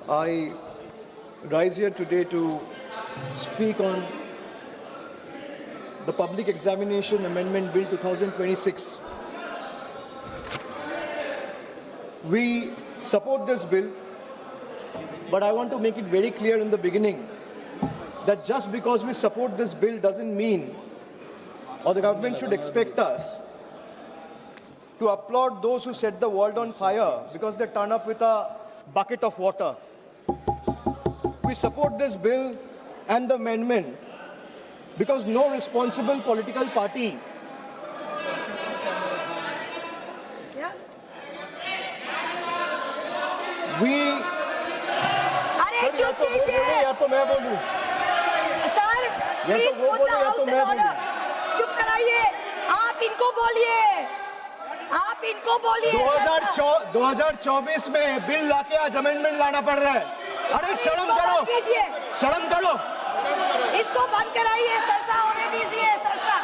I rise here today to speak on the Public Examination Amendment Bill 2026. We support this bill, but I want to make it very clear in the beginning that just because we support this bill doesn't mean, or the government should expect us to applaud those who set the world on fire because they turn up with a bucket of water. We support this bill and the amendment because no responsible political party अरे चुप कीजिए या तो मैं बोलूं sir please put the house in order चुप कराइए आप इनको बोलिए 2024 में बिल लाके आज अमेंडमेंट लाना पड़ रहा है अरे शर्म करो इसको बंद कराइए सरसा होने दीजिए सरसा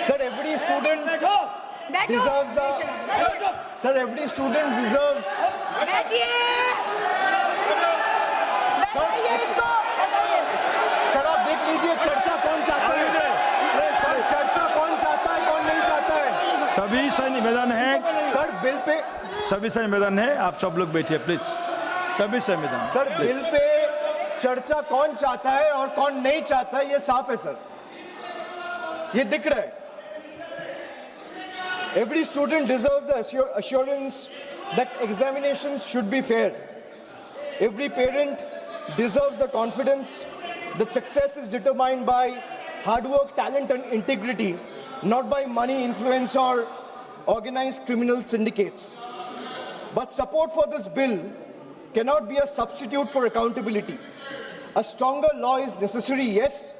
सर every student deserves बैठिए इसको सर आप देख लीजिए चर्चा कौन चाहता है कौन नहीं चाहता है सभी से निवेदन है सर बिल पे सभी से निवेदन है आप सब लोग बैठिए प्लीज सभी से निवेदन सर बिल पे चर्चा कौन चाहता है और कौन नहीं चाहता है ये साफ है सर ये दिख रहा है Every student deserves the assurance that examinations should be fair. Every parent deserves the confidence that success is determined by hard work, talent and integrity, not by money, influence or organized criminal syndicates. But support for this bill cannot be a substitute for accountability. A stronger law is necessary, yes,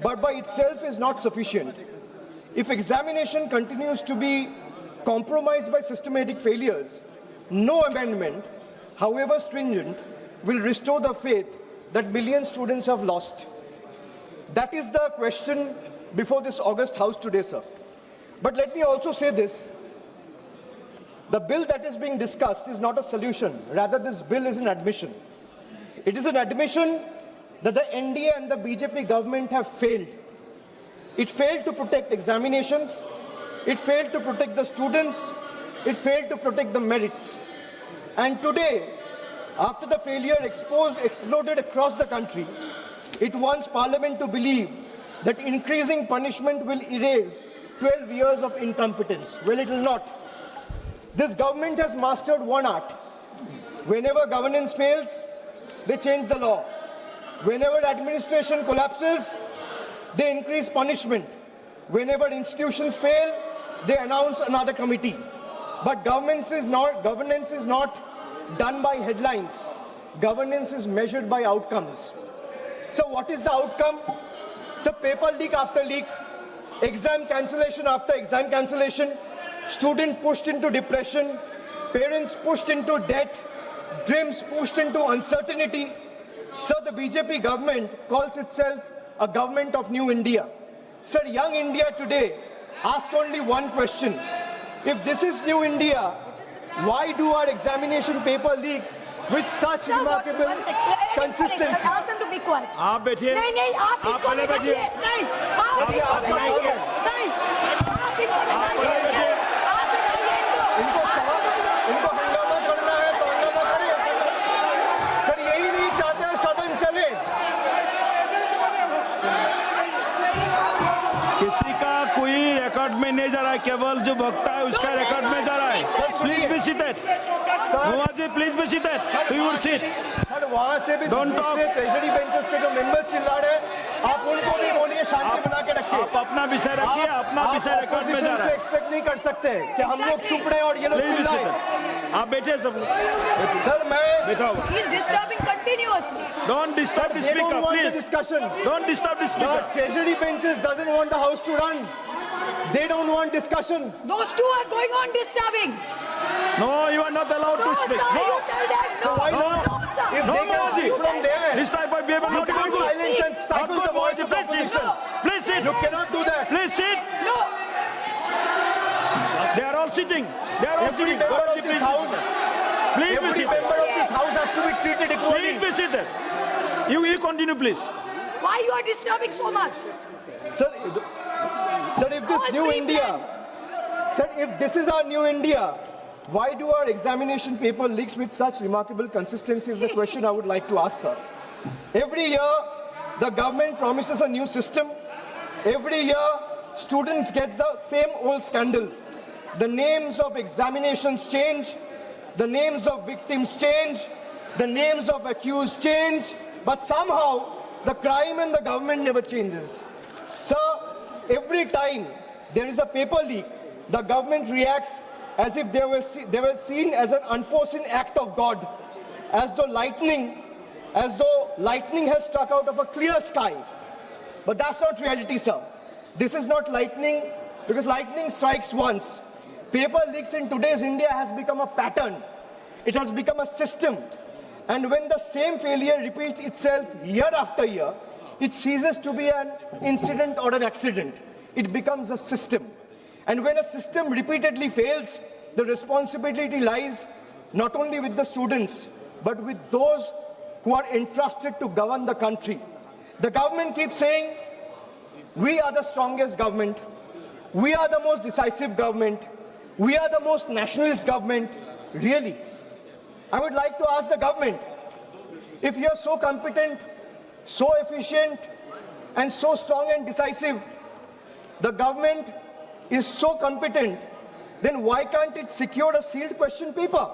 but by itself is not sufficient. If examination continues to be compromised by systematic failures, no amendment, however stringent, will restore the faith that millions of students have lost. That is the question before this August House today, sir. But let me also say this. The bill that is being discussed is not a solution. Rather, this bill is an admission. It is an admission that the NDA and the BJP government have failed. It failed to protect examinations, it failed to protect the students, it failed to protect the merits. And today, after the failure exploded across the country, it wants Parliament to believe that increasing punishment will erase 12 years of incompetence. Well, it will not. This government has mastered one art. Whenever governance fails, they change the law. Whenever administration collapses, they increase punishment. Whenever institutions fail, they announce another committee. But governance is not done by headlines. Governance is measured by outcomes. So what is the outcome? So paper leak after leak, exam cancellation after exam cancellation, student pushed into depression, parents pushed into debt, dreams pushed into uncertainty. So the BJP government calls itself a government of new India. Sir, young India today asks only one question. If this is new India, why do our examination paper leaks with such remarkable consistency? Ask them to be quiet. आप बैठिए नहीं आप पहले बैठिए इनको हंगामा करना है तो हंगामा करें। सर यही नहीं चाहते हैं सदन चले। किसी का कोई रिकॉर्ड में नहीं जा रहा है केवल जो वक्ता है उसका रिकॉर्ड में जा रहा है प्लीज बी सीटेड जी please be seated to your seat sir वहां से भी दूसरे ट्रेजरी बेंचेस के जो मेंबर्स चिल्ला रहे हैं आप उनको भी बोलिए शांति बना के रखिए आप अपना विषय रखिए अपना विषय रिकॉर्ड में जा रहा है एक्सपेक्ट नहीं कर सकते कि हम लोग चुप रहे और ये लोग चिल्लाएं आप बैठिए सब सर मैं बैठा हुआ He is disturbing continuously. Don't disturb the speaker please discussion don't disturb the the speaker treasury benches doesn't want the house to run they don't want discussion Those two are going on disturbing. no you are not allowed to speak Sir, you tell them no. why No. not if No, they can Mohanji. speak from there this type of behavior you not can't good silence and stifle the voice of please sit opposition please sit you cannot do that please sit No. they are all sitting they are all every sitting member of this house Please be Every seated. member of this house has to be treated equally. Please be seated. You continue, please. Why you are disturbing so much? Sir, if this All new free India, sir, if this is our new India, why do our examination paper leaks with such remarkable consistency is the question I would like to ask, sir. Every year, the government promises a new system. Every year, students get the same old scandal. The names of examinations change, the names of victims change, the names of accused change, but somehow the crime and the government never changes. Sir, every time there is a paper leak, the government reacts as if they were seen as an unforeseen act of God, as though lightning has struck out of a clear sky. But that's not reality, sir. This is not lightning, because lightning strikes once. Paper leaks in today's India has become a pattern. It has become a system. And when the same failure repeats itself year after year, it ceases to be an incident or an accident. It becomes a system. And when a system repeatedly fails, the responsibility lies not only with the students, but with those who are entrusted to govern the country. The government keeps saying, we are the strongest government, we are the most decisive government, we are the most nationalist government. Really? I would like to ask the government, if you're so competent, so efficient, and so strong and decisive, the government is so competent, then why can't it secure a sealed question paper?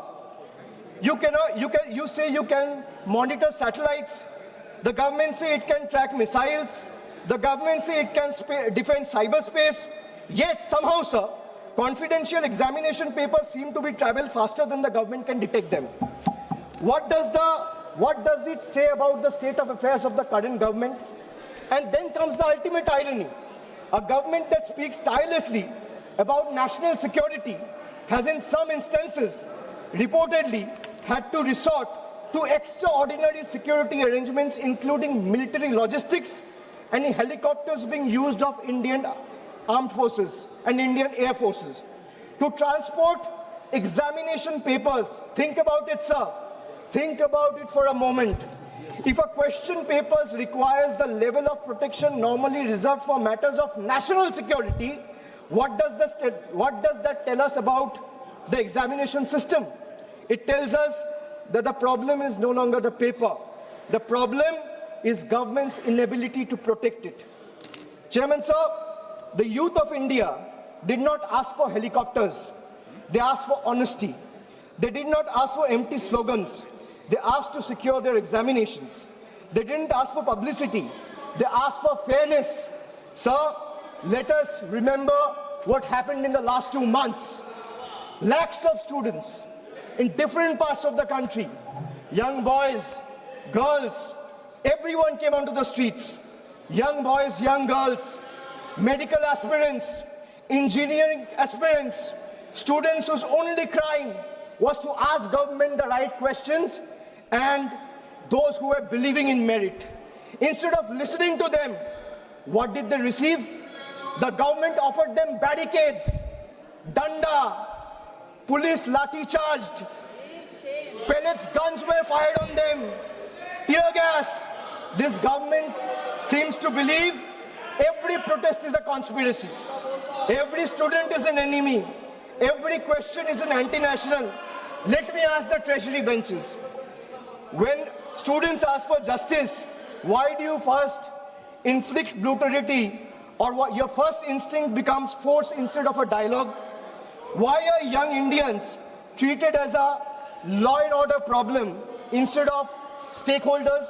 You say you can monitor satellites. The government say it can track missiles. The government say it can defend cyberspace. Yet somehow, sir, confidential examination papers seem to be travel faster than the government can detect them. What does it say about the state of affairs of the current government? And then comes the ultimate irony. A government that speaks tirelessly about national security has in some instances reportedly had to resort to extraordinary security arrangements, including military logistics and helicopters being used of Indian armed forces and Indian air forces to transport examination papers. Think about it, sir. Think about it for a moment. If a question paper requires the level of protection normally reserved for matters of national security, what does that tell us about the examination system? It tells us that the problem is no longer the paper. The problem is government's inability to protect it. Chairman, sir, the youth of India did not ask for helicopters. They asked for honesty. They did not ask for empty slogans. They asked to secure their examinations. They didn't ask for publicity. They asked for fairness. Sir, let us remember what happened in the last 2 months. Lakhs of students in different parts of the country, young boys, girls, everyone came onto the streets. Young boys, young girls, medical aspirants, engineering aspirants, students whose only crime was to ask government the right questions, and those who were believing in merit. Instead of listening to them, what did they receive? The government offered them barricades, danda, police lathi charged, pellets, guns were fired on them, tear gas. This government seems to believe every protest is a conspiracy. Every student is an enemy. Every question is an anti-national. Let me ask the treasury benches. When students ask for justice, why do you first inflict brutality, or what your first instinct becomes force instead of a dialogue? Why are young Indians treated as a law and order problem instead of stakeholders?